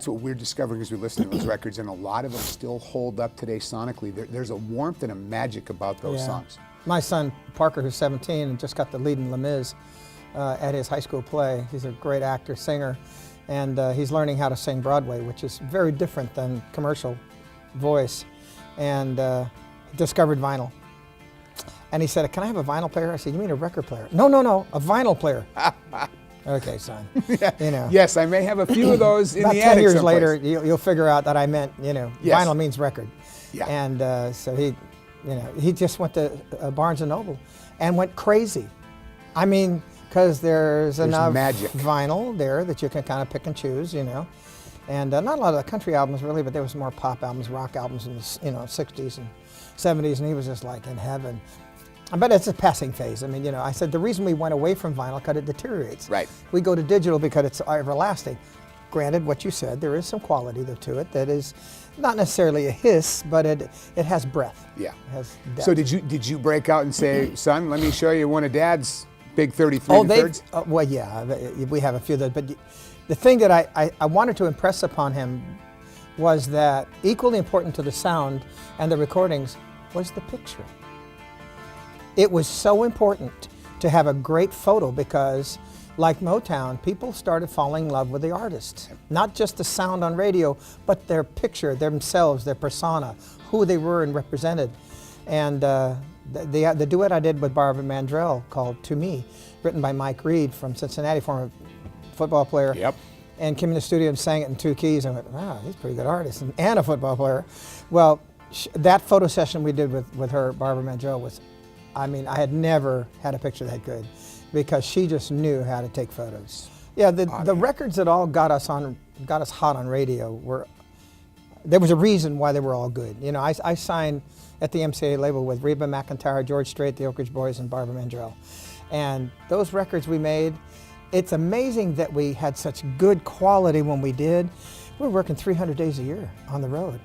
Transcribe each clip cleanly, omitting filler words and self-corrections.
that's what we're discovering as we listen to those records, and a lot of them still hold up today sonically. There's a warmth and a magic about those songs. My son, Parker, who's 17 and just got the lead in Les Mis at his high school play. He's a great actor, singer, and he's learning how to sing Broadway, which is very different than commercial voice, and he discovered vinyl. And he said, "Can I have a vinyl player?" I said, "You mean a record player?" "No, no, no, a vinyl player." "Okay, son." Yeah. You know. Yes, I may have a few of those in About the 10 attic years someplace. later, you'll figure out that I meant, you know, Yes. vinyl means record. Yeah. And so he just went to Barnes & Noble and went crazy. I mean, because there's enough magic. vinyl there that you can kind of pick and choose, you know. And not a lot of the country albums really, but there was more pop albums, rock albums in the 60s and 70s, and he was just like in heaven. But it's a passing phase. I mean, you know, I said the reason we went away from vinyl because it deteriorates. Right. We go to digital because it's everlasting. Granted, what you said, there is some quality to it that is not necessarily a hiss, but it has breadth. Yeah. It has depth. So did you break out and say, "Son, let me show you one of Dad's big 33 and thirds"? Well, yeah, we have a few of those. But the thing that I wanted to impress upon him was that equally important to the sound and the recordings was the picture. It was so important to have a great photo because, like Motown, people started falling in love with the artist. Not just the sound on radio, but their picture, themselves, their persona, who they were and represented. And the duet I did with Barbara Mandrell called "To Me," written by Mike Reed from Cincinnati, former football player. Yep. And came in the studio and sang it in 2 keys. I went, wow, he's a pretty good artist and a football player. Well, that photo session we did with her, Barbara Mandrell, was, I mean, I had never had a picture that good because she just knew how to take photos. Yeah, the records that all got us hot on radio there was a reason why they were all good. You know, I signed at the MCA label with Reba McEntire, George Strait, the Oak Ridge Boys, and Barbara Mandrell. And those records we made, it's amazing that we had such good quality when we did. We were working 300 days a year on the road.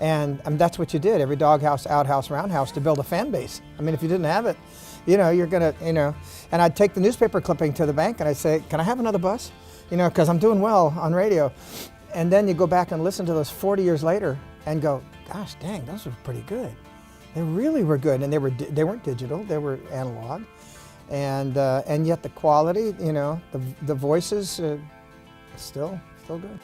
And that's what you did, every doghouse, outhouse, roundhouse, to build a fan base. I mean, if you didn't have it, you know, you're gonna, you know. And I'd take the newspaper clipping to the bank and I'd say, "Can I have another bus?" You know, because I'm doing well on radio. And then you go back and listen to those 40 years later and go, gosh dang, those were pretty good. They really were good. And they weren't digital, they were analog. And yet the quality, you know, the voices, still good.